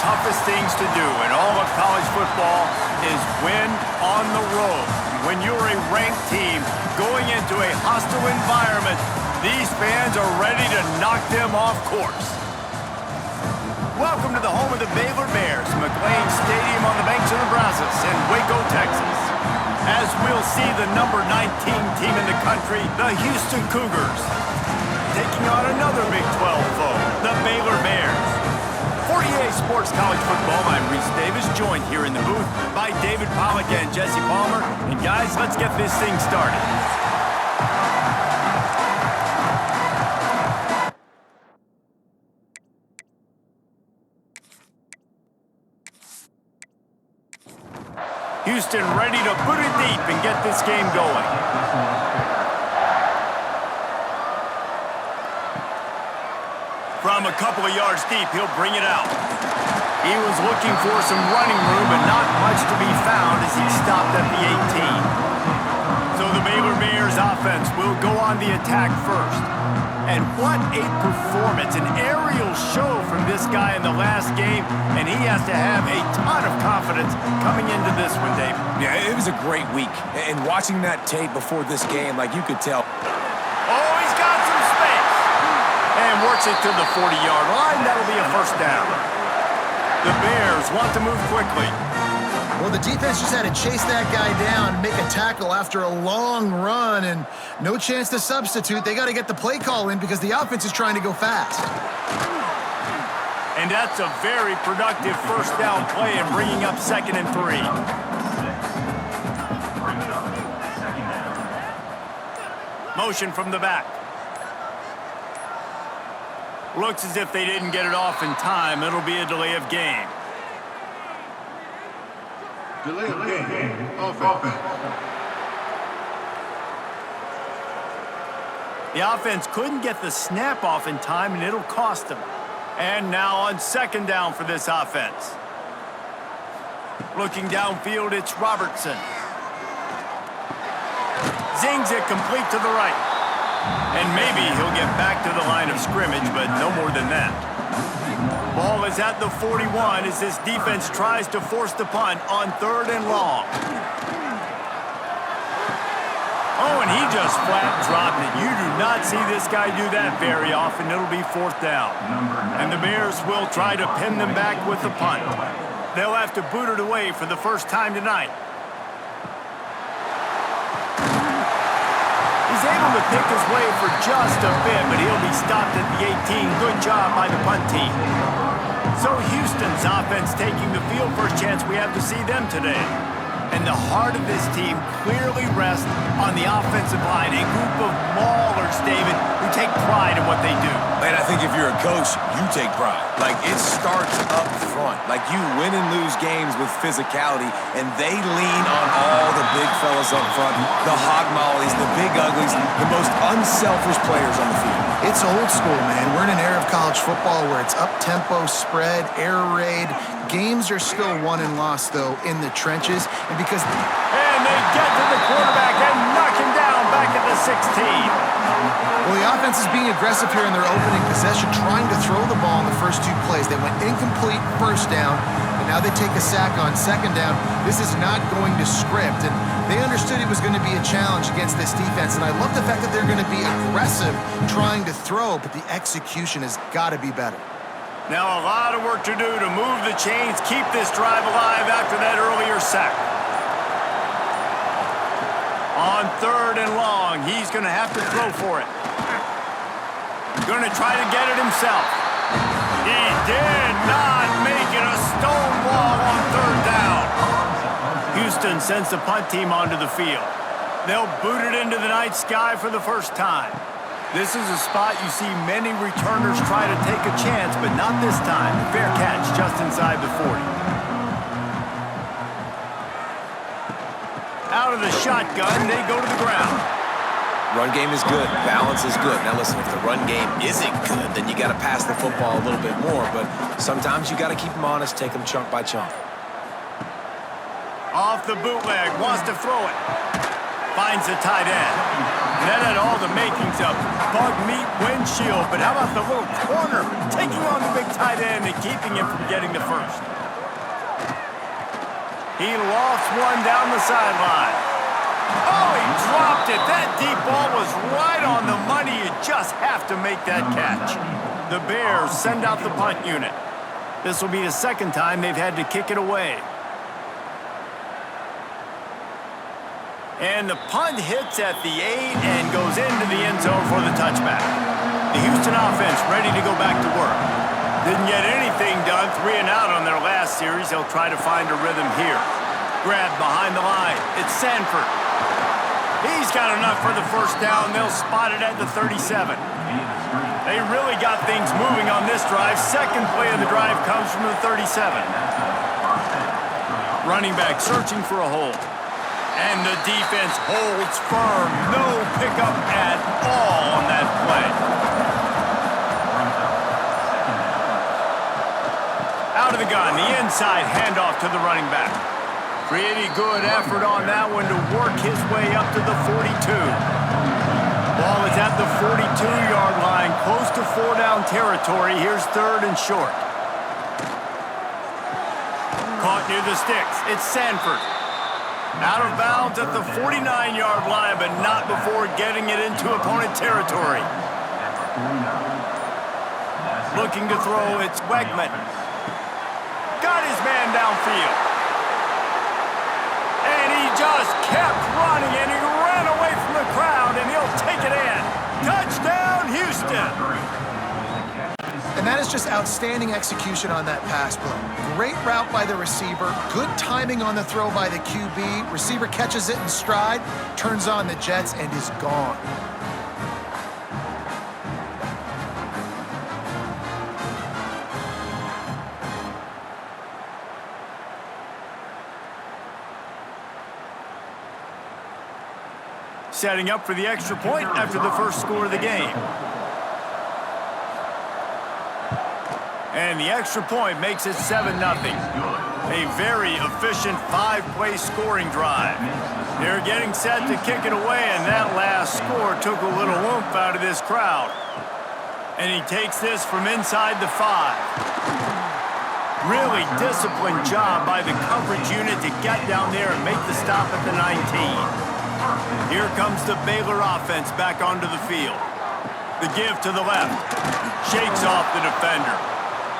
toughest things to do in all of college football is win on the road. When you're a ranked team going into a hostile environment, these fans are ready to knock them off course. Welcome to the home of the Baylor Bears, McLean Stadium on the banks of the Brazos in Waco, Texas. As we'll see the number 19 team in the country, the Houston Cougars, taking on another Big 12 foe, the Baylor Bears. For EA Sports College Football, I'm Reese Davis, joined here in the booth by David Pollack and Jesse Palmer. And guys, let's get this thing started. Houston ready to put it deep and get this game going. From a couple of yards deep, he'll bring it out. He was looking for some running room, but not much to be found as he stopped at the 18. So the Baylor Bears offense will go on the attack first. And what a performance, an aerial show from this guy in the last game, and he has to have a ton of confidence coming into this one, Dave. Yeah, it was a great week. And watching that tape before this game, like you could tell. Oh, he's got some space. And works it to the 40-yard line. That'll be a first down. The Bears want to move quickly. Well, the defense just had to chase that guy down and make a tackle after a long run, and no chance to substitute. They got to get the play call in because the offense is trying to go fast. And that's a very productive first down play and bringing up 2nd and 3. Motion from the back. Looks as if they didn't get it off in time. It'll be a delay of game. Delay of game. Offense. The offense couldn't get the snap off in time, and it'll cost them. And now on 2nd down for this offense. Looking downfield, it's Robertson. Zings it complete to the right. And maybe he'll get back to the line of scrimmage, but no more than that. Ball is at the 41 as this defense tries to force the punt on 3rd and long. Oh, and he just flat dropped it. You do not see this guy do that very often. It'll be 4th down. And the Bears will try to pin them back with the punt. They'll have to boot it away for the first time tonight. He's able to pick his way for just a bit, but he'll be stopped at the 18. Good job by the punt team. So Houston's offense taking the field. First chance we have to see them today. And the heart of this team clearly rests on the offensive line. A group of maulers, David, who take pride in what they do. And I think if you're a coach, you take pride. Like, it starts up front. Like, you win and lose games with physicality, and they lean on all the big fellas up front, the hog mollies, the big uglies, the most unselfish players on the field. It's old school, man. We're in an era of college football where it's up-tempo, spread, air raid. Games are still won and lost, though, in the trenches. And because... And they get to the quarterback and knock him down back at the 16. Well, the offense is being aggressive here in their opening possession, trying to throw the ball in the first 2 plays. They went incomplete first down, and now they take a sack on 2nd down. This is not going to script, and they understood it was going to be a challenge against this defense, and I love the fact that they're going to be aggressive trying to throw, but the execution has got to be better. Now a lot of work to do to move the chains, keep this drive alive after that earlier sack. On 3rd and long, he's going to have to throw for it. Going to try to get it himself. He did not make it. A stone wall on 3rd down. Houston sends the punt team onto the field. They'll boot it into the night sky for the first time. This is a spot you see many returners try to take a chance, but not this time. Fair catch just inside the 40. Out of the shotgun, they go to the ground. Run game is good. Balance is good. Now listen, if the run game isn't good, then you got to pass the football a little bit more. But sometimes you got to keep them honest, take them chunk by chunk. Off the bootleg, wants to throw it. Finds the tight end. And that had all the makings of bug meat windshield, but how about the little corner taking on the big tight end and keeping him from getting the first? He lofts one down the sideline. Oh, he dropped it. That deep ball was right on the money. You just have to make that catch. The Bears send out the punt unit. This will be the second time they've had to kick it away. And the punt hits at the 8 and goes into the end zone for the touchback. The Houston offense ready to go back to work. Didn't get anything done, 3 and out on their last series. They'll try to find a rhythm here. Grabbed behind the line. It's Sanford. He's got enough for the first down. They'll spot it at the 37. They really got things moving on this drive. Second play of the drive comes from the 37. Running back searching for a hole. And the defense holds firm. No pickup at all on that play. Out of the gun, the inside handoff to the running back. Pretty good effort on that one to work his way up to the 42. Ball is at the 42-yard line, close to 4-down territory. Here's third and short. Caught near the sticks. It's Sanford. Out of bounds at the 49-yard line, but not before getting it into opponent territory. Looking to throw, it's Wegman. Got his man downfield. And he just kept running, and he ran away from the crowd, and he'll take it in. Touchdown, Houston! And that is just outstanding execution on that pass play. Great route by the receiver, good timing on the throw by the QB. Receiver catches it in stride, turns on the jets, and is gone. Setting up for the extra point after the first score of the game. And the extra point makes it 7-0. A very efficient 5-play scoring drive. They're getting set to kick it away, and that last score took a little oomph out of this crowd. And he takes this from inside the 5. Really disciplined job by the coverage unit to get down there and make the stop at the 19. Here comes the Baylor offense back onto the field. The give to the left. Shakes off the defender.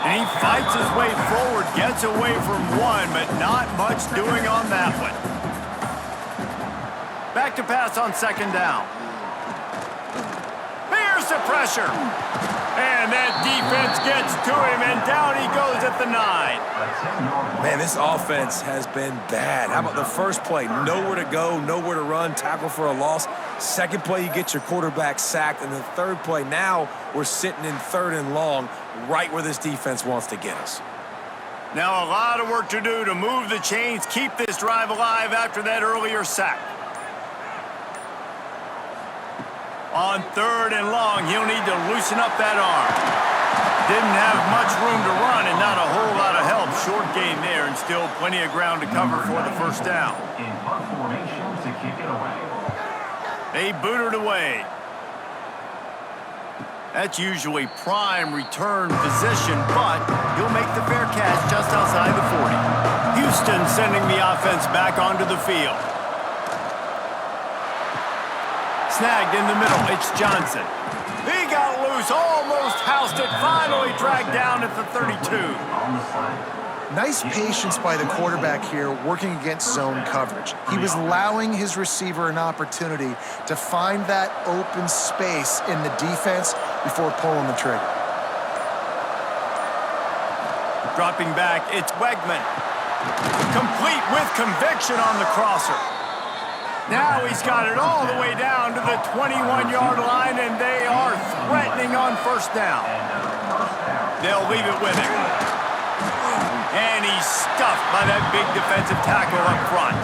And he fights his way forward, gets away from one, but not much doing on that one. Back to pass on second down. Here's the pressure. And that defense gets to him, and down he goes at the 9. Man, this offense has been bad. How about the first play? Nowhere to go, nowhere to run, tackle for a loss. Second play, you get your quarterback sacked. And the third play, now we're sitting in third and long, right where this defense wants to get us. Now a lot of work to do to move the chains, keep this drive alive after that earlier sack. On third and long, he'll need to loosen up that arm. Didn't have much room to run and not a whole lot of help. Short gain there and still plenty of ground to cover for the first down. In punt formation to kick it away. They boot it away. That's usually prime return position, but he'll make the fair catch just outside the 40. Houston sending the offense back onto the field. Snagged in the middle, it's Johnson. He got loose, almost housed it, finally dragged down at the 32. Nice patience by the quarterback here, working against zone coverage. He was allowing his receiver an opportunity to find that open space in the defense before pulling the trigger. Dropping back, it's Wegman. Complete with conviction on the crosser. Now he's got it all the way down to the 21-yard line, and they are threatening on first down. They'll leave it with him. And he's stuffed by that big defensive tackle up front.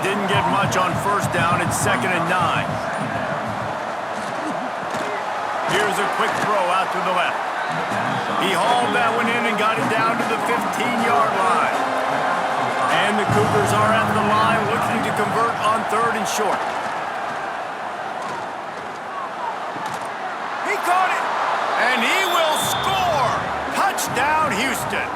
Didn't get much on first down. It's 2nd and 9. Here's a quick throw out to the left. He hauled that one in and got it down to the 15-yard line. And the Cougars are at the line looking to convert on third and short. He caught it, and he will score. Touchdown, Houston.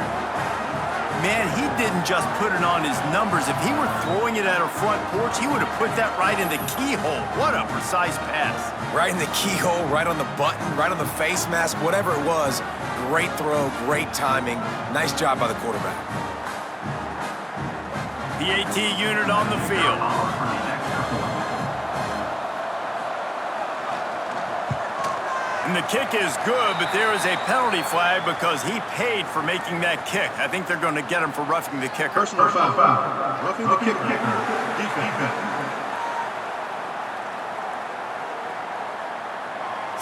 Man, he didn't just put it on his numbers. If he were throwing it at a front porch, he would have put that right in the keyhole. What a precise pass. Right in the keyhole, right on the button, right on the face mask, whatever it was. Great throw, great timing. Nice job by the quarterback. The AT unit on the field. And the kick is good, but there is a penalty flag because he paid for making that kick. I think they're going to get him for roughing the kicker. Personal foul. Roughing the kicker. Defense.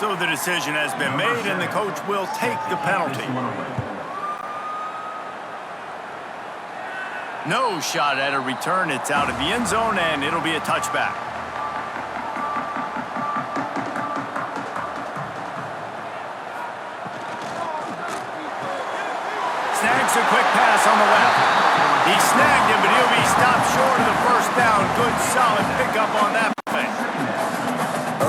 So the decision has been made, and the coach will take the penalty. No shot at a return. It's out of the end zone, and it'll be a touchback. Snags a quick pass on the left. He snagged him, but he'll be stopped short of the first down. Good, solid pickup on that play.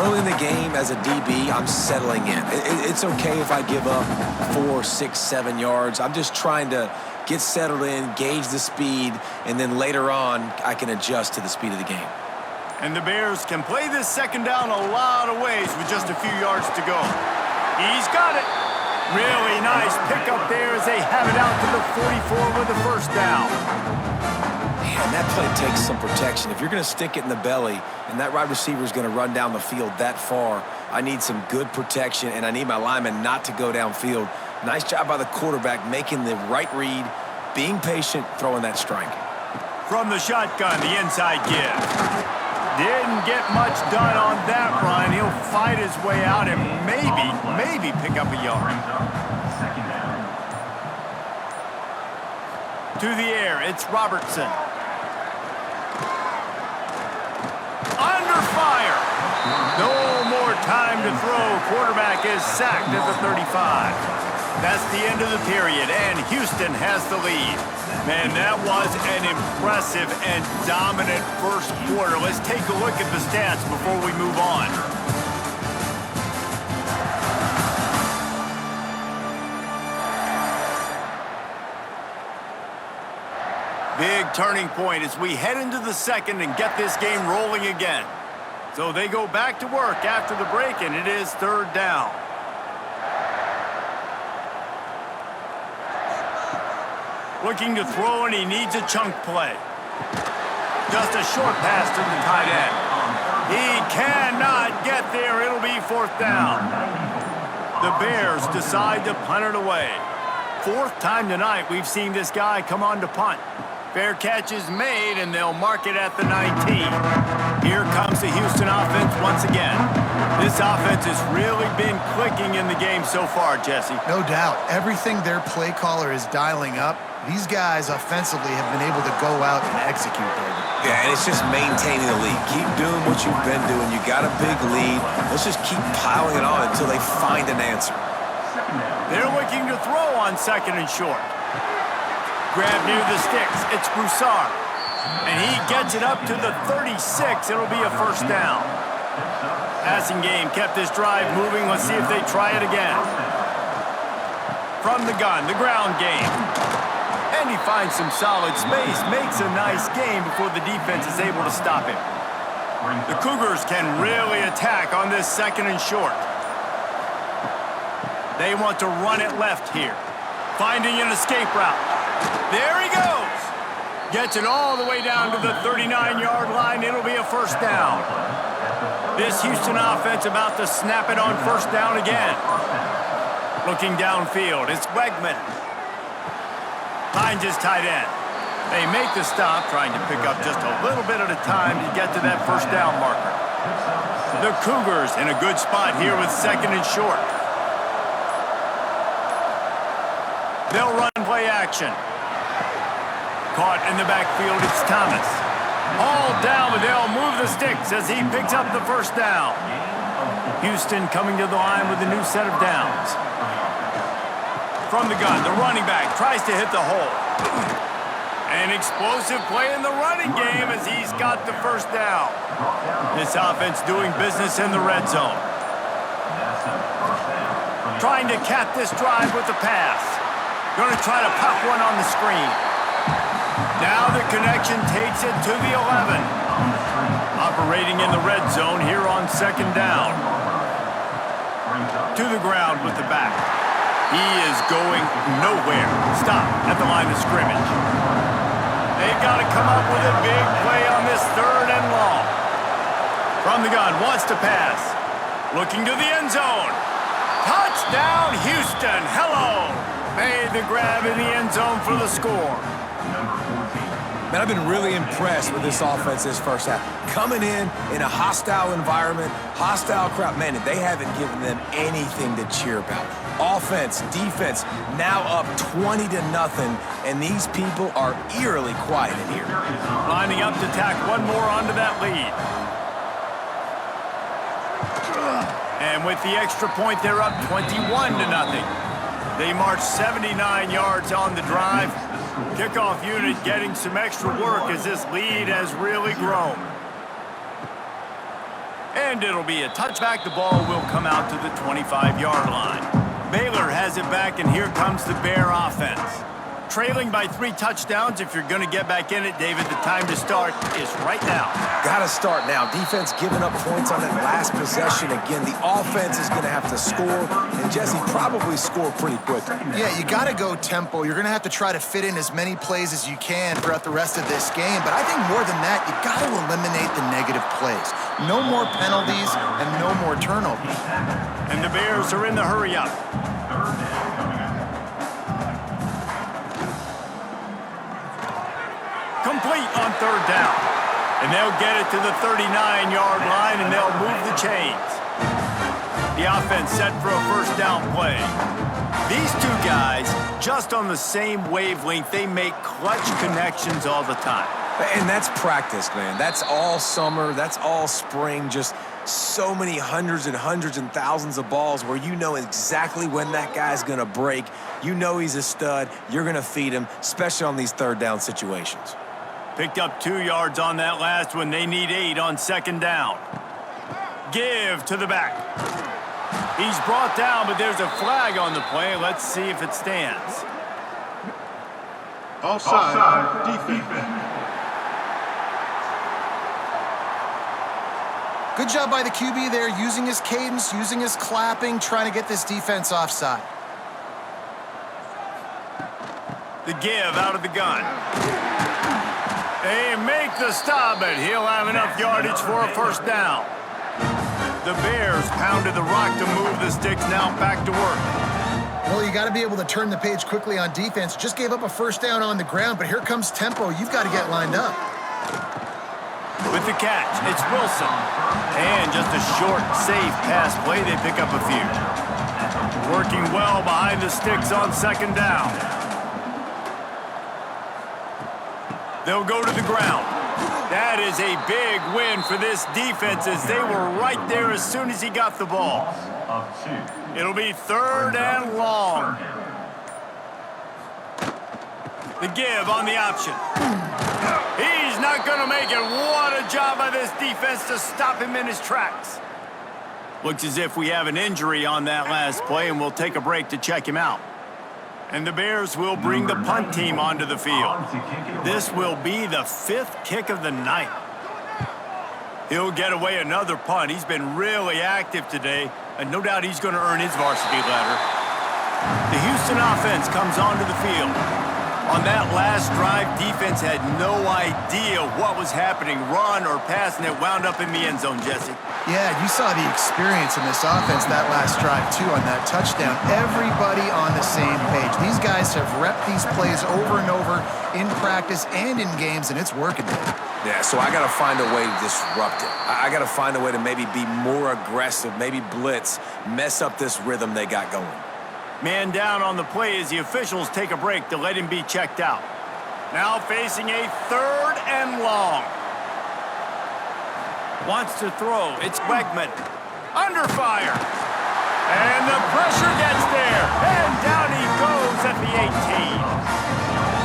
Early in the game, as a DB, I'm settling in. It's okay if I give up 4, 6, 7 yards. I'm just trying to get settled in, gauge the speed, and then later on, I can adjust to the speed of the game. And the Bears can play this second down a lot of ways with just a few yards to go. He's got it. Really nice pickup there as they have it out to the 44 with the first down. Man, that play takes some protection. If you're going to stick it in the belly and that wide receiver is going to run down the field that far, I need some good protection, and I need my lineman not to go downfield. Nice job by the quarterback making the right read, being patient, throwing that strike. From the shotgun, the inside give. Didn't get much done on that run. He'll fight his way out and maybe pick up a yard. To the air, it's Robertson. Under fire. No more time to throw. Quarterback is sacked at the 35. That's the end of the period, and Houston has the lead. Man, that was an impressive and dominant first quarter. Let's take a look at the stats before we move on. Big turning point as we head into the second and get this game rolling again. So they go back to work after the break, and it is third down. Looking to throw, and he needs a chunk play. Just a short pass to the tight end. He cannot get there. It'll be fourth down. The Bears decide to punt it away. Fourth time tonight we've seen this guy come on to punt. Fair catch is made, and they'll mark it at the 19. Here comes the Houston offense once again. This offense has really been clicking in the game so far, Jesse. No doubt. Everything their play caller is dialing up, these guys offensively have been able to go out and execute, David. Yeah, and it's just maintaining the lead. Keep doing what you've been doing. You got a big lead. Let's just keep piling it on until they find an answer. They're looking to throw on second and short. Grab near the sticks. It's Broussard. And he gets it up to the 36. It'll be a first down. Passing game kept this drive moving. Let's see if they try it again. From the gun, the ground game. And he finds some solid space. Makes a nice game before the defense is able to stop him. The Cougars can really attack on this second and short. They want to run it left here. Finding an escape route. There he goes. Gets it all the way down to the 39-yard line. It'll be a first down. This Houston offense about to snap it on first down again. Looking downfield, it's Wegman. Finds his tight end. They make the stop, trying to pick up just a little bit at a time to get to that first down marker. The Cougars in a good spot here with second and short. They'll run play action. Caught in the backfield, it's Thomas. All down, but they'll move the sticks as he picks up the first down. Houston coming to the line with a new set of downs. From the gun, the running back tries to hit the hole. An explosive play in the running game as he's got the first down. This offense doing business in the red zone. trying to cap this drive with the pass. Going to try to pop one on the screen. Now the connection takes it to the 11. Operating in the red zone here on second down. To the ground with the back. He is going nowhere. Stop at the line of scrimmage. They've got to come up with a big play on this third and long. From the gun, wants to pass. Looking to the end zone. Touchdown, Houston. Hello. Made the grab in the end zone for the score. Man, I've been really impressed with this offense this first half. Coming in a hostile environment, hostile crowd, man, they haven't given them anything to cheer about. Offense, defense, now up 20-0, and these people are eerily quiet in here. Lining up to tack one more onto that lead. And with the extra point, they're up 21-0. They march 79 yards on the drive. Kickoff unit getting some extra work as this lead has really grown. And it'll be a touchback. The ball will come out to the 25-yard line. Baylor has it back, and here comes the Bear offense. Trailing by 3 touchdowns. If you're going to get back in it, David, the time to start is right now. Got to start now. Defense giving up points on that last possession. Again, the offense is going to have to score, and Jesse probably score pretty quickly. Yeah, you got to go tempo. You're going to have to try to fit in as many plays as you can throughout the rest of this game. But I think more than that, you got to eliminate the negative plays. No more penalties and no more turnovers. And the Bears are in the hurry up. Complete on third down. And they'll get it to the 39-yard line, and they'll move the chains. The offense set for a first down play. These two guys, just on the same wavelength, they make clutch connections all the time. And that's practice, man. That's all summer. That's all spring. Just so many hundreds and thousands of balls where you know exactly when that guy's going to break. You know he's a stud. You're going to feed him, especially on these third down situations. Picked up 2 yards on that last one. They need 8 on second down. Give to the back. He's brought down, but there's a flag on the play. Let's see if it stands. Offside. Defense. Good job by the QB there, using his cadence, using his clapping, trying to get this defense offside. The give out of the gun. They make the stop, but he'll have enough yardage for a first down. The Bears pounded the rock to move the sticks, now back to work. Well, you got to be able to turn the page quickly on defense. Just gave up a first down on the ground, but here comes tempo. You've got to get lined up. With the catch, it's Wilson. And just a short, safe pass play, they pick up a few. Working well behind the sticks on second down. They'll go to the ground. That is a big win for this defense as they were right there as soon as he got the ball. It'll be third and long. The give on the option. He's not going to make it. What a job by this defense to stop him in his tracks. Looks as if we have an injury on that last play, and we'll take a break to check him out. And the Bears will bring the punt team onto the field. This will be the 5th kick of the night. He'll get away another punt. He's been really active today, and no doubt he's going to earn his varsity letter. The Houston offense comes onto the field. On that last drive, defense had no idea what was happening, run or pass, and it wound up in the end zone, Jesse. Yeah, you saw the experience in this offense that last drive, too, on that touchdown. Everybody on the same page. These guys have repped these plays over and over in practice and in games, and it's working. Yeah, so I got to find a way to disrupt it. I got to find a way to maybe be more aggressive, maybe blitz, mess up this rhythm they got going. Man down on the play as the officials take a break to let him be checked out. Now facing a third and long. Wants to throw. It's Wegman. Under fire. And the pressure gets there. And down he goes at the 18.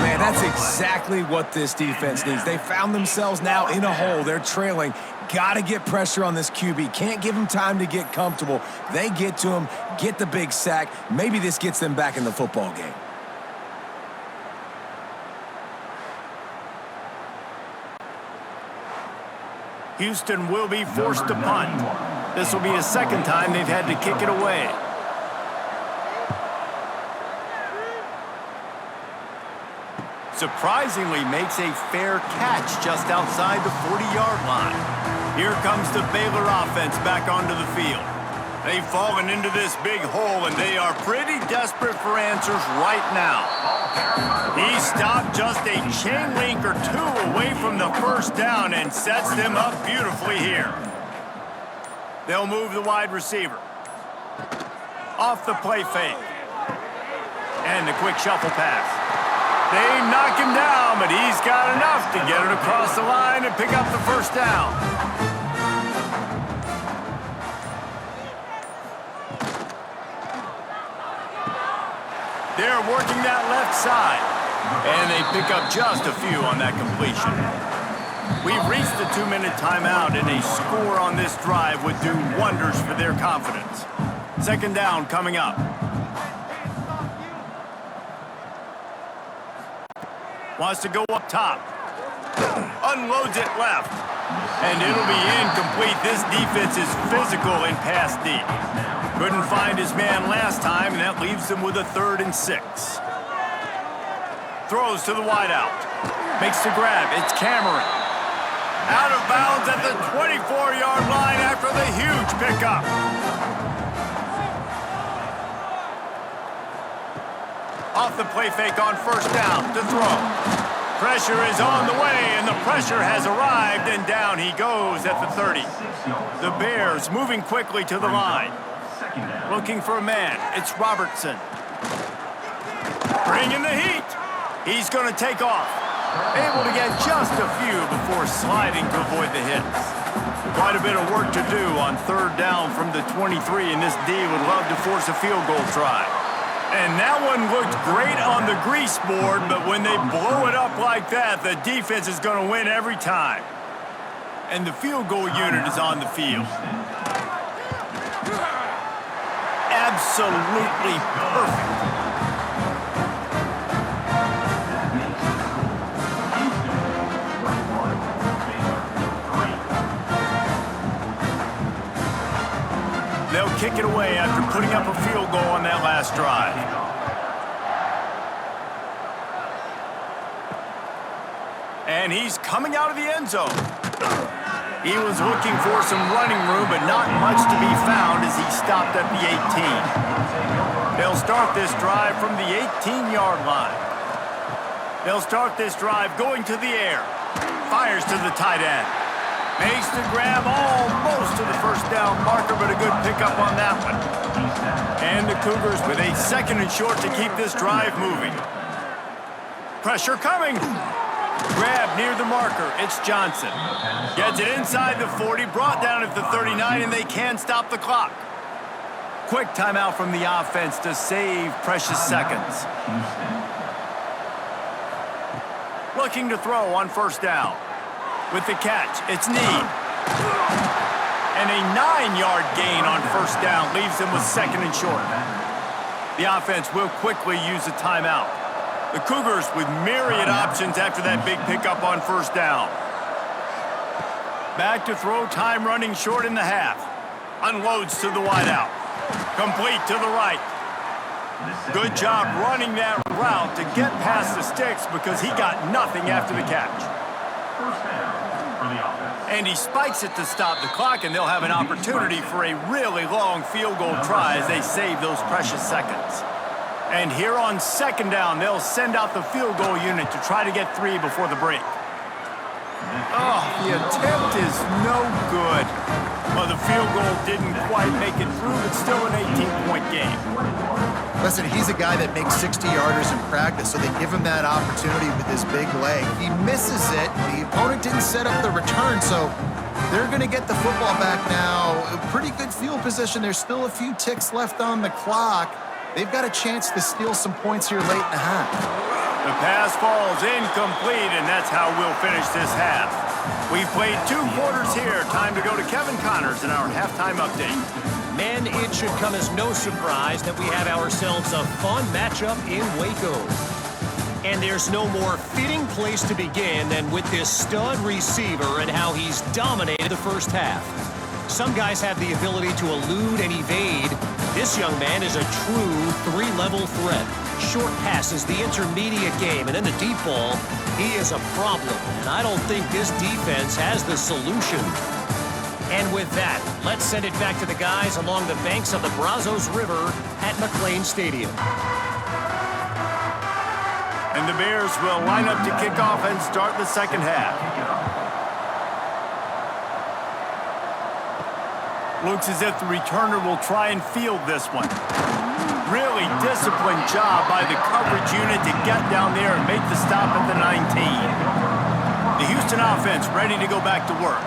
Man, that's exactly what this defense needs. They found themselves now in a hole. They're trailing. Gotta get pressure on this QB. Can't give him time to get comfortable. They get to him, get the big sack. Maybe this gets them back in the football game. Houston will be forced to punt. This will be the second time they've had to kick it away. Surprisingly makes a fair catch just outside the 40-yard line. Here comes the Baylor offense back onto the field. They've fallen into this big hole, and they are pretty desperate for answers right now. He stopped just a chain link or two away from the first down and sets them up beautifully here. They'll move the wide receiver. Off the play fake. And the quick shuffle pass. They knock him down, but he's got enough to get it across the line and pick up the first down. They're working that left side, and they pick up just a few on that completion. We've reached the 2-minute timeout, and a score on this drive would do wonders for their confidence. Second down coming up. Wants to go up top. Unloads it left. And it'll be incomplete. This defense is physical in pass deep. Couldn't find his man last time, and that leaves him with a 3rd and 6. Throws to the wideout. Makes the grab. It's Cameron. Out of bounds at the 24-yard line after the huge pickup. Off the play fake on first down to throw. Pressure is on the way, and the pressure has arrived, and down he goes at the 30. The Bears moving quickly to the line. Looking for a man. It's Robertson. Bringing the heat. He's going to take off. Able to get just a few before sliding to avoid the hits. Quite a bit of work to do on 3rd down from the 23, and this D would love to force a field goal try. And that one looked great on the grease board, but when they blow it up like that, the defense is going to win every time. And the field goal unit is on the field. Absolutely perfect. They'll kick it away after putting up a field goal on that last drive. And he's coming out of the end zone. He was looking for some running room, but not much to be found as he stopped at the 18. They'll start this drive from the 18-yard line. They'll start this drive going to the air. Fires to the tight end. Makes the grab almost to the first down marker, but a good pickup on that one. And the Cougars with a 2nd and short to keep this drive moving. Pressure coming. Grab near the marker. It's Johnson. Gets it inside the 40, brought down at the 39, and they can stop the clock. Quick timeout from the offense to save precious seconds. Looking to throw on first down. With the catch, it's Need. And a 9-yard gain on first down leaves him with 2nd and short. The offense will quickly use a timeout. The Cougars with myriad options after that big pickup on first down. Back to throw, time running short in the half. Unloads to the wideout. Complete to the right. Good job running that route to get past the sticks because he got nothing after the catch. And he spikes it to stop the clock, and they'll have an opportunity for a really long field goal try as they save those precious seconds. And here on 2nd down, they'll send out the field goal unit to try to get 3 before the break. Oh, the attempt is no good. Well, the field goal didn't quite make it through, but still an 18-point game. Listen, he's a guy that makes 60-yarders in practice, so they give him that opportunity with his big leg. He misses it. The opponent didn't set up the return, so they're going to get the football back now. A pretty good field position. There's still a few ticks left on the clock. They've got a chance to steal some points here late in the half. The pass falls incomplete, and that's how we'll finish this half. We've played 2 quarters here. Time to go to Kevin Connors in our halftime update. Men, it should come as no surprise that we have ourselves a fun matchup in Waco. And there's no more fitting place to begin than with this stud receiver and how he's dominated the first half. Some guys have the ability to elude and evade. This young man is a true 3-level threat. Short passes, the intermediate game, and then the deep ball, he is a problem. And I don't think this defense has the solution. And with that, let's send it back to the guys along the banks of the Brazos River at McLean Stadium. And the Bears will line up to kick off and start the second half. Looks as if the returner will try and field this one. Really disciplined job by the coverage unit to get down there and make the stop at the 19. The Houston offense ready to go back to work.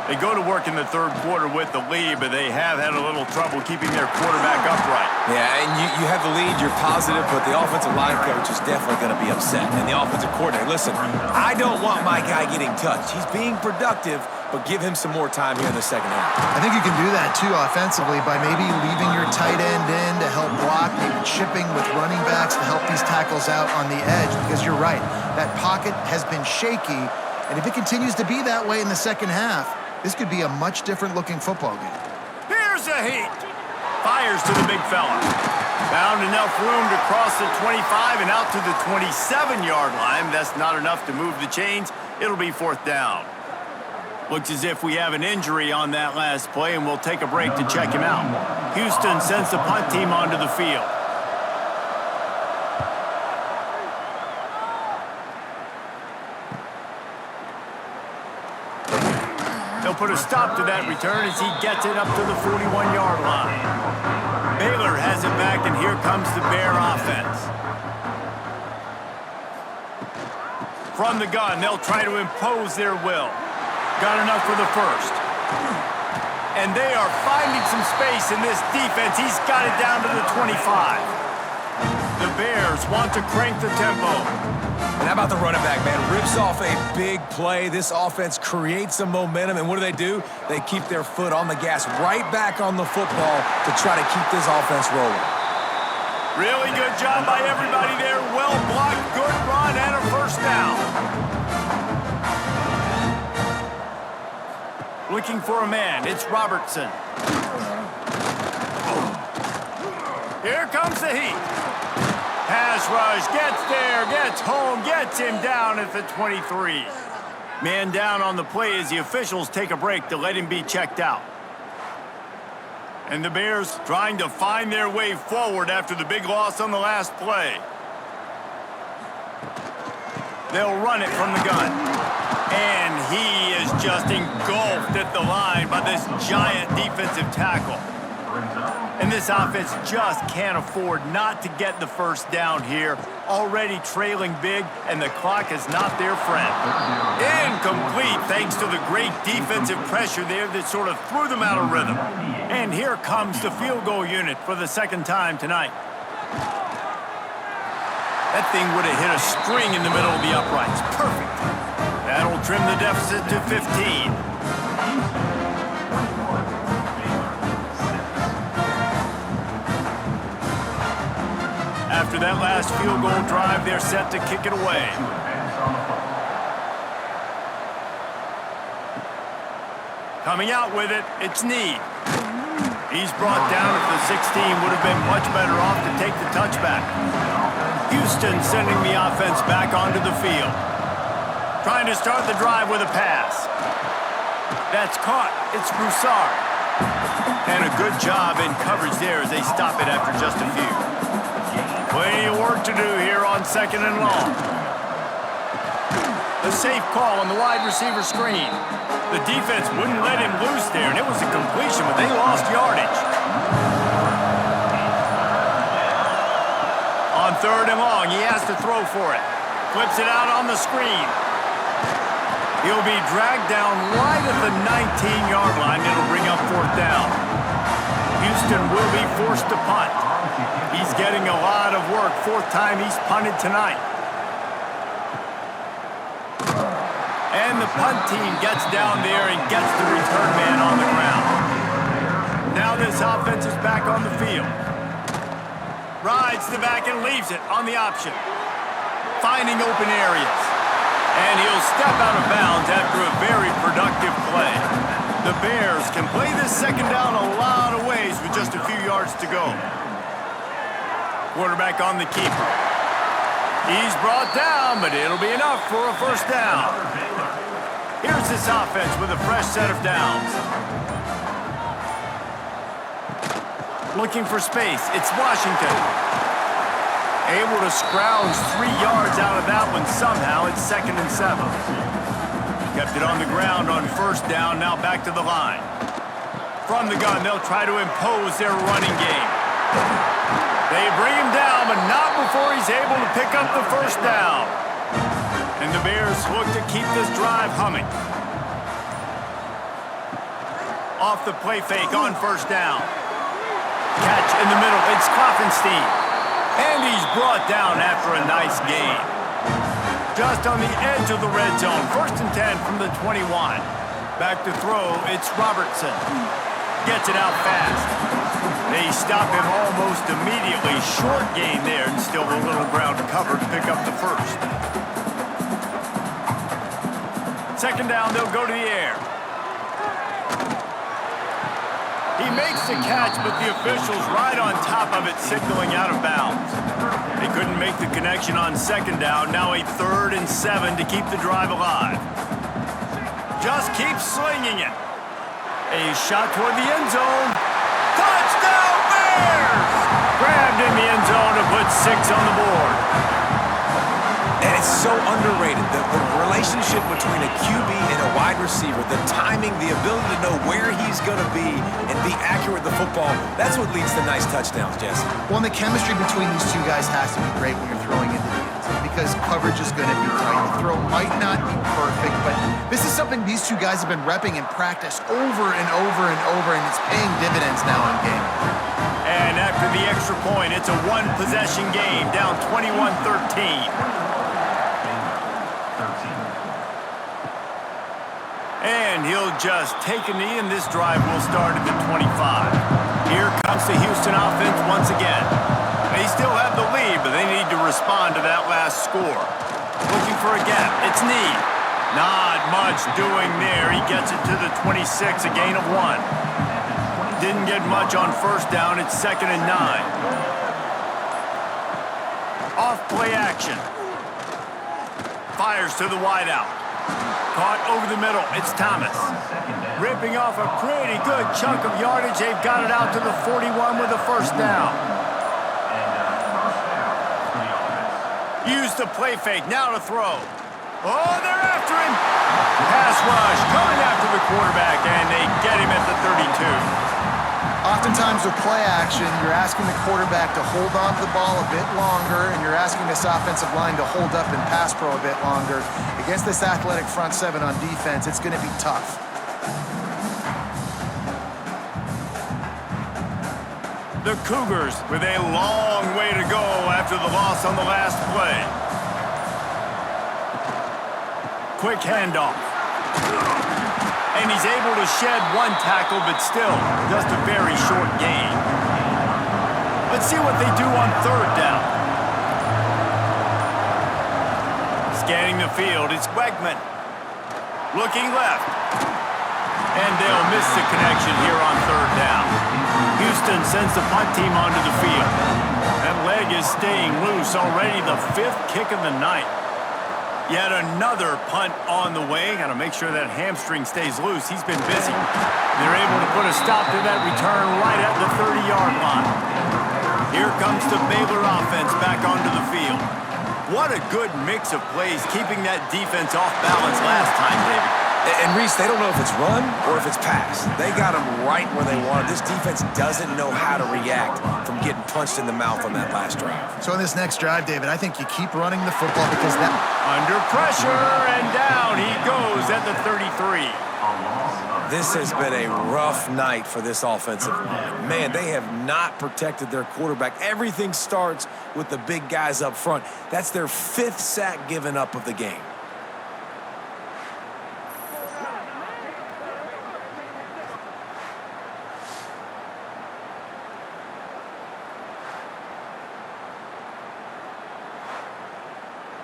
They go to work in the third quarter with the lead, but they have had a little trouble keeping their quarterback upright. Yeah, and you have the lead, you're positive, but the offensive line coach is definitely going to be upset. And the offensive coordinator, listen, I don't want my guy getting touched. He's being productive, but give him some more time here in the second half. I think you can do that, too, offensively, by maybe leaving your tight end in to help block, maybe chipping with running backs to help these tackles out on the edge, because you're right, that pocket has been shaky, and if it continues to be that way in the second half, this could be a much different-looking football game. Here's a heat. Fires to the big fella. Found enough room to cross the 25 and out to the 27-yard line. That's not enough to move the chains. It'll be 4th down. Looks as if we have an injury on that last play, and we'll take a break to check him out. Houston sends the punt team onto the field. They'll put a stop to that return as he gets it up to the 41-yard line. Baylor has it back, and here comes the Bear offense. From the gun, they'll try to impose their will. Got enough for the first. And they are finding some space in this defense. He's got it down to the 25. The Bears want to crank the tempo. And how about the running back, man? Rips off a big play. This offense creates some momentum, and what do? They keep their foot on the gas, right back on the football to try to keep this offense rolling. Really good job by everybody there. Well blocked, good run, and a first down. Looking for a man. It's Robertson. Here comes the heat. Pass rush, gets there, gets home, gets him down at the 23. Man down on the play as the officials take a break to let him be checked out. And the Bears trying to find their way forward after the big loss on the last play. They'll run it from the gun. And he is just engulfed at the line by this giant defensive tackle. And this offense just can't afford not to get the first down here. Already trailing big, and the clock is not their friend. Incomplete thanks to the great defensive pressure there that sort of threw them out of rhythm. And here comes the field goal unit for the second time tonight. That thing would have hit a string in the middle of the uprights. Perfect. That'll trim the deficit to 15. After that last field goal drive, they're set to kick it away. Coming out with it, it's Need. He's brought down at the 16, would have been much better off to take the touchback. Houston sending the offense back onto the field. Trying to start the drive with a pass. That's caught. It's Broussard. And a good job in coverage there as they stop it after just a few. Plenty of work to do here on 2nd and long. A safe call on the wide receiver screen. The defense wouldn't let him loose there, and it was a completion, but they lost yardage. On 3rd and long, he has to throw for it. Flips it out on the screen. He'll be dragged down right at the 19-yard line. It'll bring up 4th down. Houston will be forced to punt. He's getting a lot of work. 4th time he's punted tonight. And the punt team gets down there and gets the return man on the ground. Now this offense is back on the field. Rides the back and leaves it on the option. Finding open areas. And he'll step out of bounds after a very productive play. The Bears can play this second down a lot of ways with just a few yards to go. Quarterback on the keeper. He's brought down, but it'll be enough for a first down. Here's this offense with a fresh set of downs. Looking for space. It's Washington. Able to scrounge 3 yards out of that one somehow. It's 2nd and 7. Kept it on the ground on first down. Now back to the line. From the gun, they'll try to impose their running game. They bring him down, but not before he's able to pick up the first down. And the Bears look to keep this drive humming. Off the play fake on first down. Catch in the middle. It's Klopfenstein. And he's brought down after a nice gain. Just on the edge of the red zone. 1st and 10 from the 21. Back to throw. It's Robertson. Gets it out fast. They stop him almost immediately. Short gain there and still a little ground to cover to pick up the first. 2nd down, they'll go to the air. He makes the catch, but the officials right on top of it, signaling out of bounds. They couldn't make the connection on 2nd down. Now a 3rd and 7 to keep the drive alive. Just keep slinging it. A shot toward the end zone. Touchdown Bears! Grabbed in the end zone to put 6 on the board. And it's so underrated. The relationship between a QB and a wide receiver, the timing, the ability to know where he's going to be and be accurate with the football, that's what leads to nice touchdowns, Jesse. Well, and the chemistry between these two guys has to be great when you're throwing into the end zone because coverage is going to be tight. The throw might not be perfect, but this is something these two guys have been repping in practice over and over and over, and it's paying dividends now in game. And after the extra point, it's a one-possession game, down 21-13. And he'll just take a knee, and this drive will start at the 25. Here comes the Houston offense once again. They still have the lead, but they need to respond to that last score. Looking for a gap. It's knee. Not much doing there. He gets it to the 26, a gain of 1. Didn't get much on first down. It's 2nd and 9. Off play action. Fires to the wideout. Caught over the middle. It's Thomas. Ripping off a pretty good chunk of yardage. They've got it out to the 41 with a first down. Use the play fake. Now to throw. Oh, they're after him. Pass rush coming after the quarterback, and they get him at the 32. Oftentimes with play action, you're asking the quarterback to hold on to the ball a bit longer, and you're asking this offensive line to hold up and pass pro a bit longer. Against this athletic front seven on defense, it's going to be tough. The Cougars with a long way to go after the loss on the last play. Quick handoff. And he's able to shed one tackle, but still just a very short gain. Let's see what they do on 3rd down. Scanning the field, it's Wegman. Looking left. And they'll miss the connection here on 3rd down. Houston sends the punt team onto the field. That leg is staying loose already, the 5th kick of the night. Yet another punt on the way. Got to make sure that hamstring stays loose. He's been busy. They're able to put a stop to that return right at the 30-yard line. Here comes the Baylor offense back onto the field. What a good mix of plays, keeping that defense off balance last time, David. And Reese, they don't know if it's run or if it's pass. They got them right where they want. This defense doesn't know how to react from getting punched in the mouth on that last drive. So in this next drive, David, I think you keep running the football because that... Under pressure, and down he goes at the 33. This has been a rough night for this offensive line. Man, they have not protected their quarterback. Everything starts with the big guys up front. That's their 5th sack given up of the game.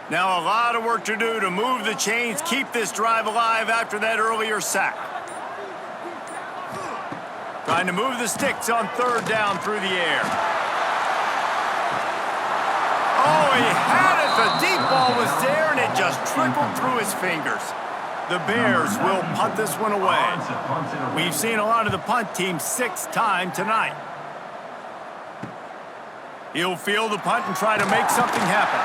Now a lot of work to do to move the chains, keep this drive alive after that earlier sack. Trying to move the sticks on third down through the air. Oh, he had it. The deep ball was there, and it just trickled through his fingers. The Bears will punt this one away. We've seen a lot of the punt team 6 times tonight. He'll field the punt and try to make something happen.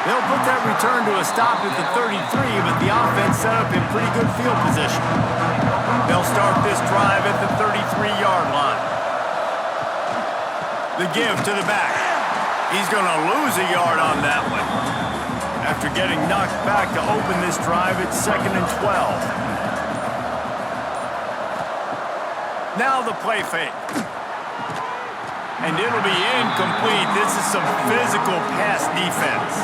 They'll put that return to a stop at the 33, but the offense set up in pretty good field position. They'll start this drive at the 33-yard line. The give to the back. He's going to lose a yard on that one. After getting knocked back to open this drive, it's 2nd and 12. Now the play fake. And it'll be incomplete. This is some physical pass defense.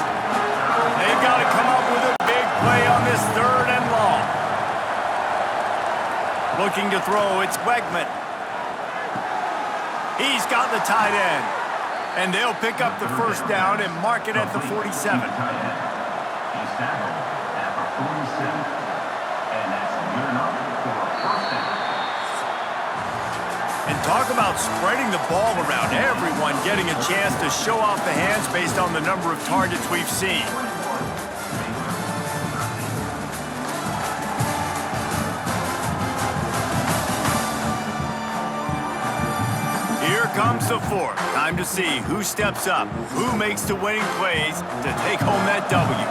They've got to come up with a big play on this 3rd and long. Looking to throw, it's Wegman. He's got the tight end. And they'll pick up the first down and mark it at the 47. He's tackled at the 47, and that's good enough for a first down. And talk about spreading the ball around. Everyone getting a chance to show off the hands based on the number of targets we've seen. Here comes the 4th. Time to see who steps up, who makes the winning plays to take home that W.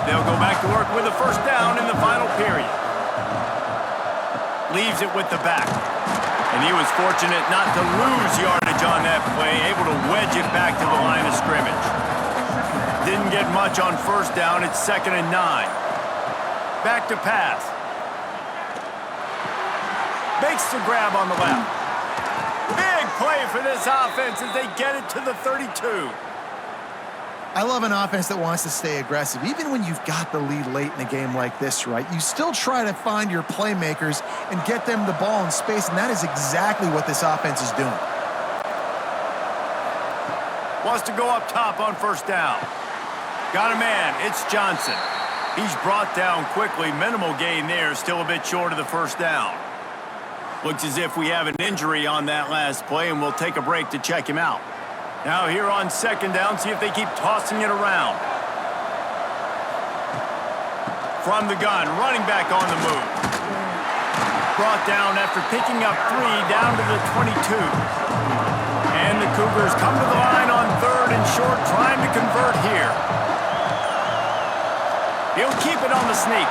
They'll go back to work with a first down in the final period. Leaves it with the back. And he was fortunate not to lose yardage on that play, able to wedge it back to the line of scrimmage. Didn't get much on first down. It's 2nd and 9. Back to pass. Makes the grab on the left. Big play for this offense as they get it to the 32. I love an offense that wants to stay aggressive. Even when you've got the lead late in a game like this, right? You still try to find your playmakers and get them the ball in space, and that is exactly what this offense is doing. Wants to go up top on first down. Got a man. It's Johnson. He's brought down quickly. Minimal gain there. Still a bit short of the first down. Looks as if we have an injury on that last play, and we'll take a break to check him out. Now here on 2nd down, see if they keep tossing it around. From the gun, running back on the move. Brought down after picking up 3 down to the 22. And the Cougars come to the line on 3rd and short, trying to convert here. He'll keep it on the sneak.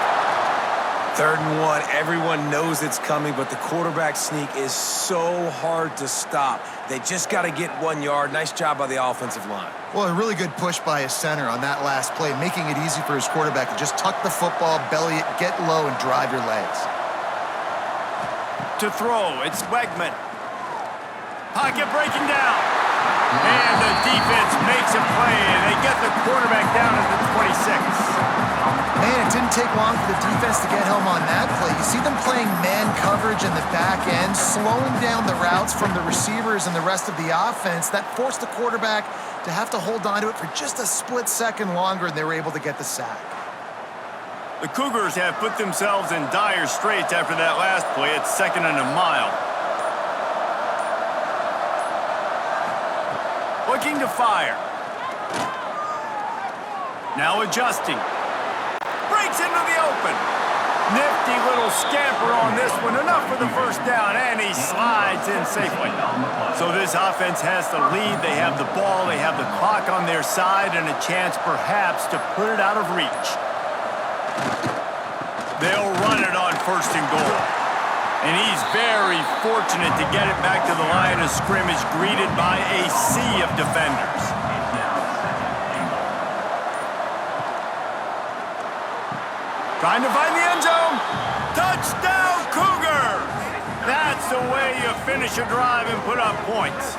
3rd and 1, everyone knows it's coming, but the quarterback sneak is so hard to stop. They just got to get 1 yard. Nice job by the offensive line. Well, a really good push by his center on that last play, making it easy for his quarterback to just tuck the football, belly it, get low, and drive your legs. To throw, it's Wegman. Pocket breaking down. And the defense makes a play, and they get the quarterback down at the 26. Man, it didn't take long for the defense to get home on that play. You see them playing man coverage in the back end, slowing down the routes from the receivers and the rest of the offense. That forced the quarterback to have to hold on to it for just a split second longer, and they were able to get the sack. The Cougars have put themselves in dire straits after that last play. It's 2nd and a mile. Looking to fire. Now adjusting. Breaks into the open. Nifty little scamper on this one. Enough for the first down, and he slides in safely. So this offense has the lead. They have the ball. They have the clock on their side and a chance perhaps to put it out of reach. They'll run it on 1st and goal. And he's very fortunate to get it back to the line of scrimmage, greeted by a sea of defenders. Trying to find the end zone. Touchdown, Cougars! That's the way you finish a drive and put up points.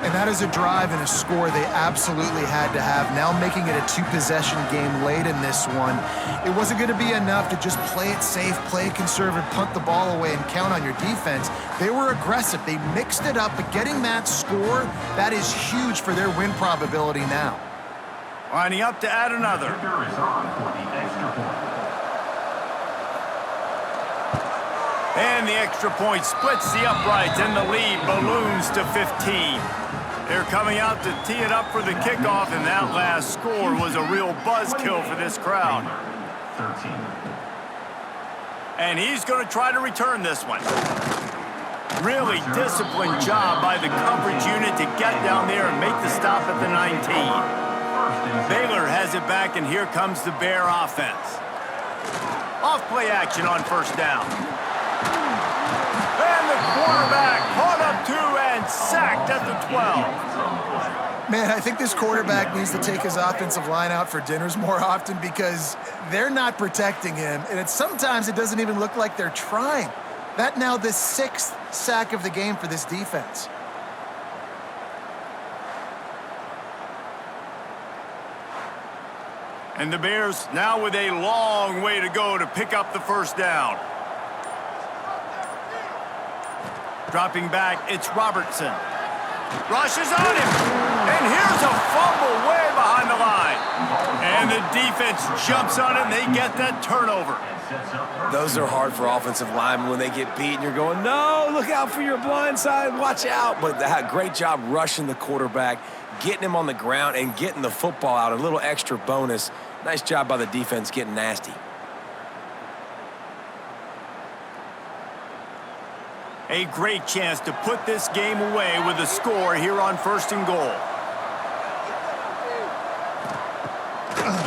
And that is a drive and a score they absolutely had to have. Now making it a 2-possession game late in this one. It wasn't going to be enough to just play it safe, play it conservative, punt the ball away, and count on your defense. They were aggressive. They mixed it up, but getting that score, that is huge for their win probability now. Lining up to add another. Kicker is on for the extra point. And the extra point splits the uprights, and the lead balloons to 15. They're coming out to tee it up for the kickoff, and that last score was a real buzzkill for this crowd. 13. And he's going to try to return this one. Really disciplined job by the coverage unit to get down there and make the stop at the 19. Baylor has it back, and here comes the Bear offense. Off play action on first down. And the quarterback caught up to and sacked at the 12. Man, I think this quarterback needs to take his offensive line out for dinners more often because they're not protecting him, and sometimes it doesn't even look like they're trying. That now the 6th sack of the game for this defense. And the Bears now with a long way to go to pick up the first down. Dropping back, it's Robertson. Rushes on him. And here's a fumble way behind the line. And the defense jumps on it, and they get that turnover. Those are hard for offensive linemen when they get beat and you're going, no, look out for your blind side, watch out. But they had a great job rushing the quarterback, getting him on the ground, and getting the football out. A little extra bonus. Nice job by the defense getting nasty. A great chance to put this game away with a score here on 1st and goal.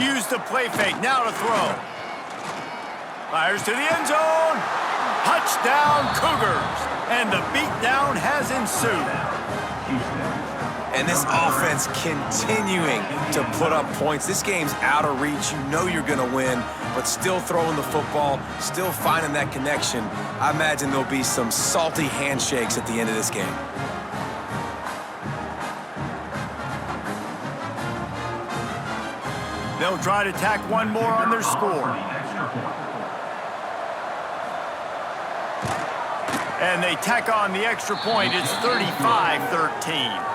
Use the play fake, now to throw. Fires to the end zone. Touchdown, Cougars. And the beatdown has ensued. And this offense continuing to put up points. This game's out of reach. You know you're going to win, but still throwing the football, still finding that connection. I imagine there'll be some salty handshakes at the end of this game. They'll try to tack one more on their score. And they tack on the extra point. It's 35-13.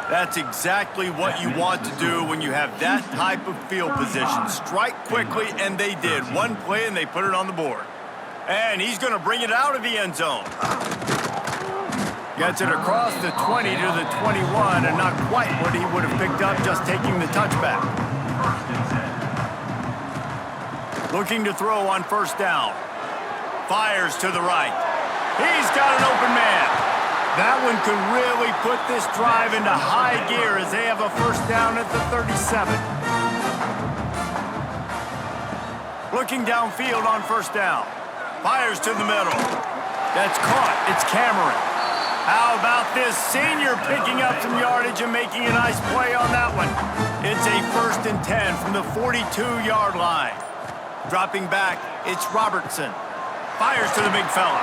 That's exactly what you want to do when you have that type of field position. Strike quickly, and they did. One play, and they put it on the board. And he's going to bring it out of the end zone. Gets it across the 20 to the 21, and not quite what he would have picked up just taking the touchback. Looking to throw on first down. Fires to the right. He's got an open man. That one could really put this drive into high gear as they have a first down at the 37. Looking downfield on first down. Fires to the middle. That's caught. It's Cameron. How about this senior picking up some yardage and making a nice play on that one? It's a 1st and 10 from the 42-yard line. Dropping back, it's Robertson. Fires to the big fella.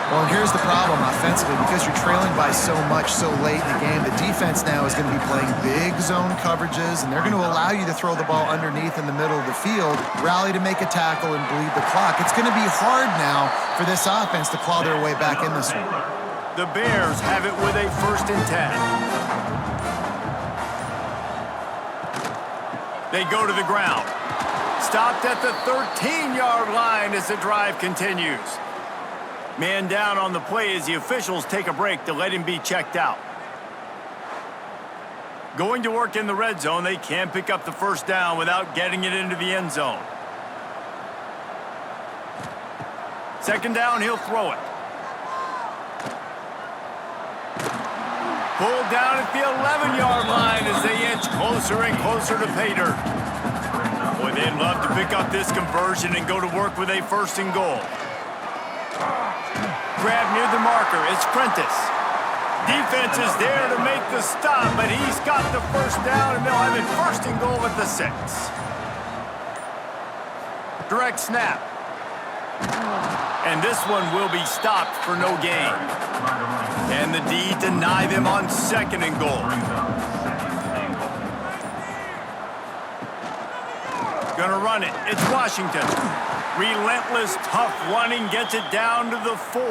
Well, and here's the problem offensively. Because you're trailing by so much so late in the game, the defense now is going to be playing big zone coverages, and they're going to allow you to throw the ball underneath in the middle of the field, rally to make a tackle, and bleed the clock. It's going to be hard now for this offense to claw their way back in this one. The Bears have it with a 1st and 10. They go to the ground. Stopped at the 13-yard line as the drive continues. Man down on the play as the officials take a break to let him be checked out. Going to work in the red zone, they can't pick up the first down without getting it into the end zone. 2nd down, he'll throw it. Pulled down at the 11-yard line as they inch closer and closer to pay dirt. Boy, they'd love to pick up this conversion and go to work with a 1st and goal. Grab near the marker, it's Prentice. Defense is there to make the stop, but he's got the first down, and they'll have it 1st and goal at the 6. Direct snap. And this one will be stopped for no gain. And the D deny them on 2nd and goal. Gonna run it, it's Washington. Relentless, tough running, gets it down to the 4.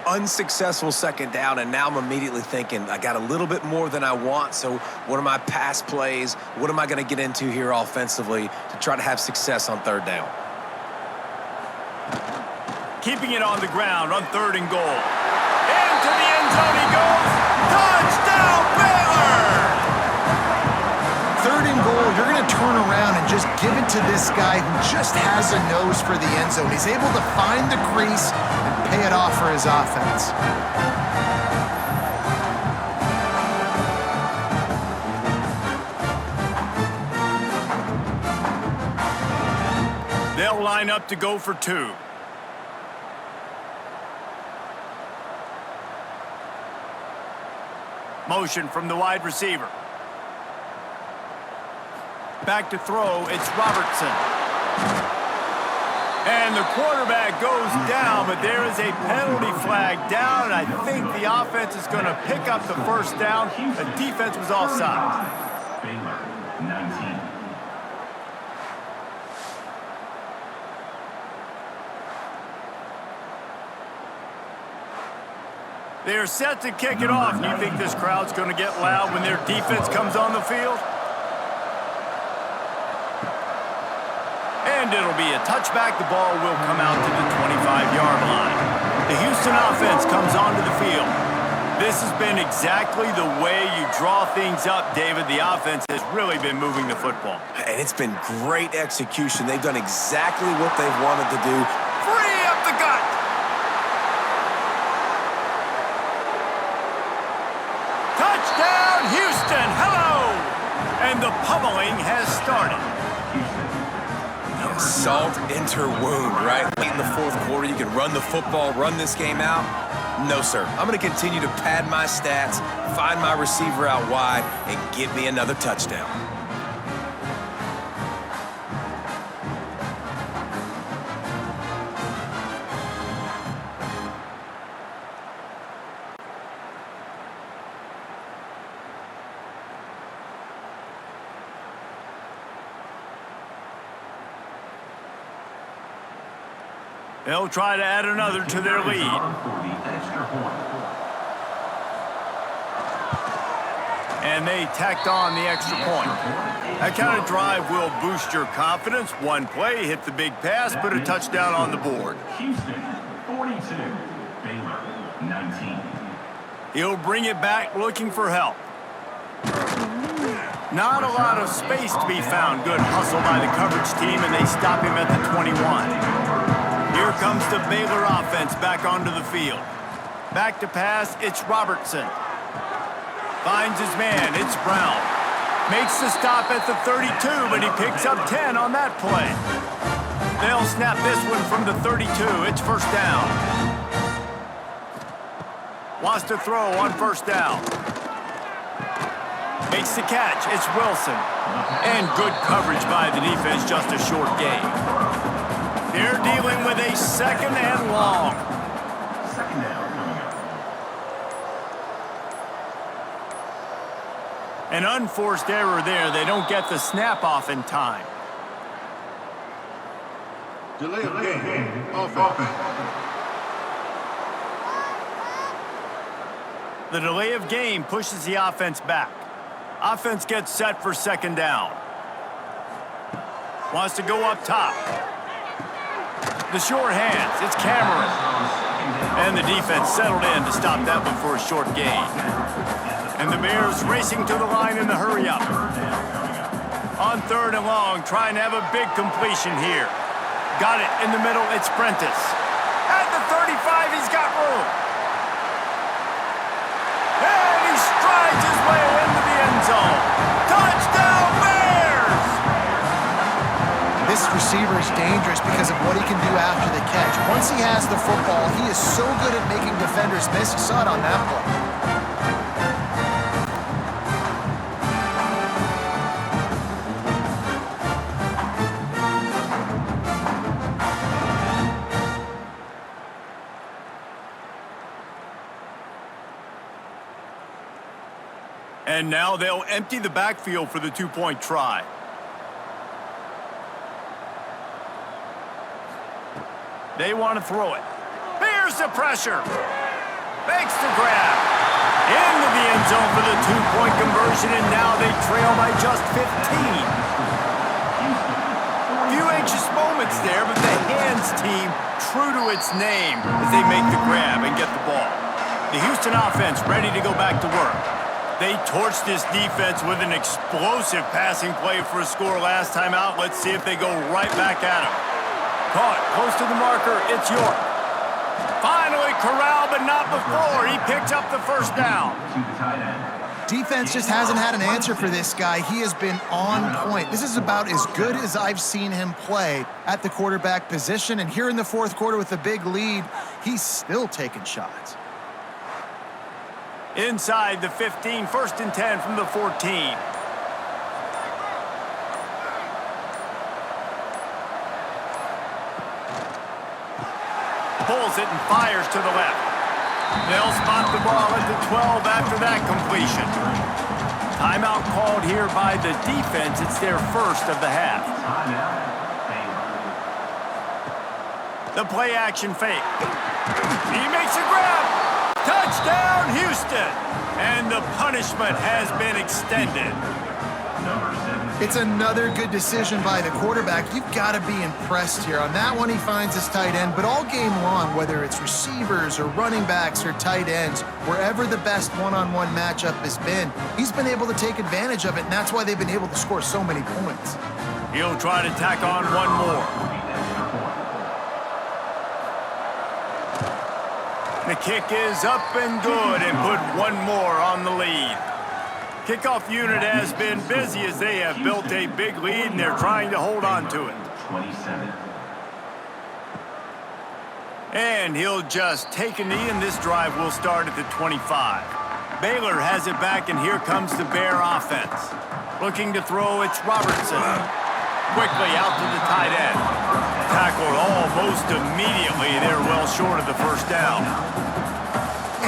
unsuccessful second down, and now I'm immediately thinking, I got a little bit more than I want, so what are my pass plays? What am I going to get into here offensively to try to have success on third down? Keeping it on the ground on 3rd and goal. Into the end zone he goes. Touchdown, Baylor! 3rd and goal, you're going to turn around and just give it to this guy who just has a nose for the end zone. He's able to find the crease and pay it off for his offense. They'll line up to go for 2. Motion from the wide receiver. Back to throw, it's Robertson. And the quarterback goes down, but there is a penalty flag down, and I think the offense is going to pick up the first down. The defense was offside. Baylor, 19. They are set to kick it off. Do you think this crowd's going to get loud when their defense comes on the field? And it'll be a touchback. The ball will come out to the 25-yard line. The Houston offense comes onto the field. This has been exactly the way you draw things up, David. The offense has really been moving the football. And it's been great execution. They've done exactly what they've wanted to do. Free up the gut. Touchdown, Houston. Hello. And the pummeling has started. Salt into her wound, right? Late in the 4th quarter, you can run the football, run this game out. No, sir. I'm going to continue to pad my stats, find my receiver out wide, and get me another touchdown. They'll try to add another to their lead. And they tacked on the extra point. That kind of drive will boost your confidence. One play, hit the big pass, put a touchdown on the board. Houston, 42. Baylor, 19. He'll bring it back looking for help. Not a lot of space to be found. Good hustle by the coverage team, and they stop him at the 21. Here comes the Baylor offense back onto the field. Back to pass, it's Robertson. Finds his man, it's Brown. Makes the stop at the 32, but he picks up 10 on that play. They'll snap this one from the 32, it's first down. Wants to throw on first down. Makes the catch, it's Wilson. And good coverage by the defense, just a short gain. They're dealing with a 2nd and long. Second down coming up. An unforced error there. They don't get the snap off in time. Delay of game. Offense. The delay of game pushes the offense back. Offense gets set for 2nd down. Wants to go up top. The short hands, it's Cameron. And the defense settled in to stop that one for a short gain. And the Bears racing to the line in the hurry up. On 3rd and long, trying to have a big completion here. Got it in the middle, it's Prentice. At the 35, he's got room. And he strides his way into the end zone. Touchdown, Bears! This receiver is dangerous because of what he can do after the catch. Once he has the football, he is so good at making defenders miss. You saw it on that play. And now they'll empty the backfield for the 2-point try. They want to throw it. Here's the pressure. Makes the grab. Into the end zone for the two-point conversion, and now they trail by just 15. Few anxious moments there, but the hands team true to its name as they make the grab and get the ball. The Houston offense ready to go back to work. They torched this defense with an explosive passing play for a score last time out. Let's see if they go right back at him. Caught close to the marker. It's York. Finally corralled, but not before. He picks up the first down. Defense just hasn't had an answer for this guy. He has been on point. This is about as good as I've seen him play at the quarterback position. And here in the fourth quarter with a big lead, he's still taking shots. Inside the 15, 1st and 10 from the 14. Pulls it and fires to the left. They'll spot the ball at the 12 after that completion. Timeout called here by the defense. It's their first of the half. The play action fake. He makes a grab. Touchdown, Houston. And the punishment has been extended. It's another good decision by the quarterback. You've got to be impressed here. On that one, he finds his tight end, but all game long, whether it's receivers or running backs or tight ends, wherever the best one-on-one matchup has been, he's been able to take advantage of it, and that's why they've been able to score so many points. He'll try to tack on one more. The kick is up and good, and put one more on the lead. Kickoff unit has been busy as they have built a big lead, and they're trying to hold on to it. 27. And he'll just take a knee, and this drive will start at the 25. Baylor has it back, and here comes the Bear offense. Looking to throw, it's Robertson. Quickly out to the tight end. Tackled almost immediately. They're well short of the first down.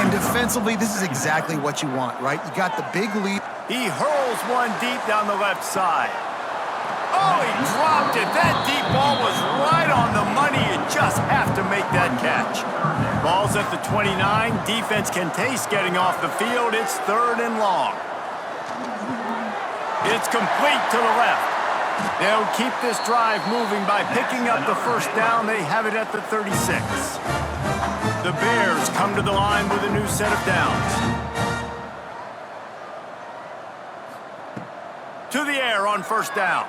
And defensively, this is exactly what you want, right? You got the big lead. He hurls one deep down the left side. Oh, he dropped it. That deep ball was right on the money. You just have to make that catch. Ball's at the 29. Defense can taste getting off the field. It's 3rd and long. It's complete to the left. They'll keep this drive moving by picking up the first down. They have it at the 36. The Bears come to the line with a new set of downs. To the air on first down.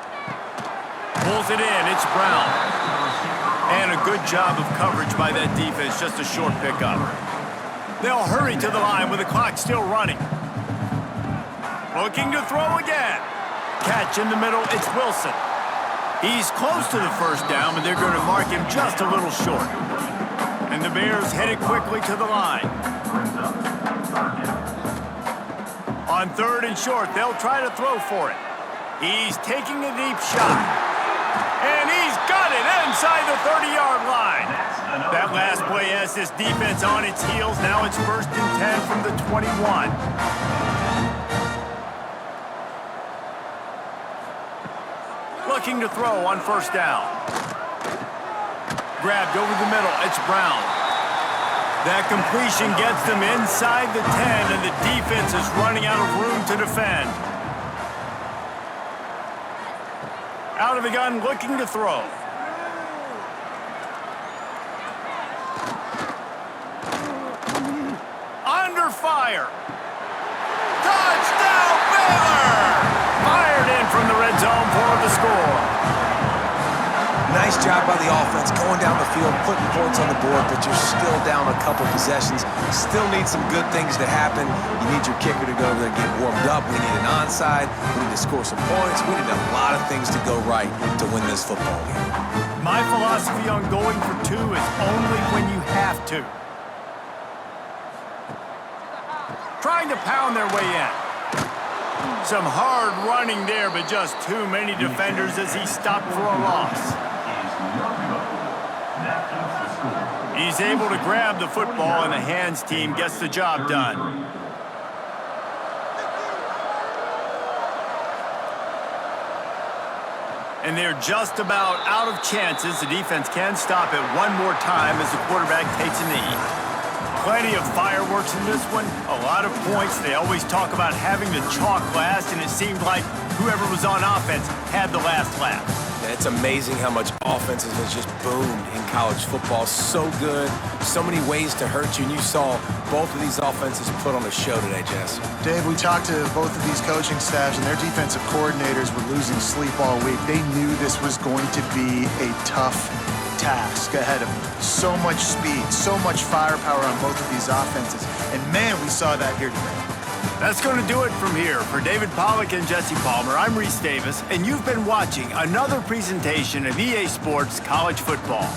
Pulls it in. It's Brown. And a good job of coverage by that defense. Just a short pickup. They'll hurry to the line with the clock still running. Looking to throw again. Catch in the middle. It's Wilson. He's close to the first down, but they're going to mark him just a little short. And the Bears headed quickly to the line. On 3rd and short, they'll try to throw for it. He's taking a deep shot. And he's got it inside the 30-yard line. That last play has this defense on its heels. Now it's 1st and 10 from the 21. Looking to throw on first down. Grabbed over the middle. It's Brown. That completion gets them inside the 10, and the defense is running out of room to defend. Out of the gun, looking to throw. Under fire. Touchdown, Baylor! Fired in from the red zone for the score. Nice job by the offense going down the field, putting points on the board, but you're still down a couple possessions. Still need some good things to happen. You need your kicker to go over there and get warmed up. We need an onside. We need to score some points. We need a lot of things to go right to win this football game. My philosophy on going for 2 is only when you have to. Trying to pound their way in. Some hard running there, but just too many defenders as he stopped for a loss. He's able to grab the football, and the hands team gets the job done. And they're just about out of chances. The defense can stop it one more time as the quarterback takes a knee. Plenty of fireworks in this one, a lot of points. They always talk about having the chalk last, and it seemed like whoever was on offense had the last laugh. It's amazing how much offense has just boomed in college football. So good, so many ways to hurt you, and you saw both of these offenses put on a show today, Jess. Dave, we talked to both of these coaching staffs, and their defensive coordinators were losing sleep all week. They knew this was going to be a tough task ahead of them. So much speed, so much firepower on both of these offenses. And man, we saw that here today. That's going to do it from here. For David Pollack and Jesse Palmer, I'm Reese Davis, and you've been watching another presentation of EA Sports College Football.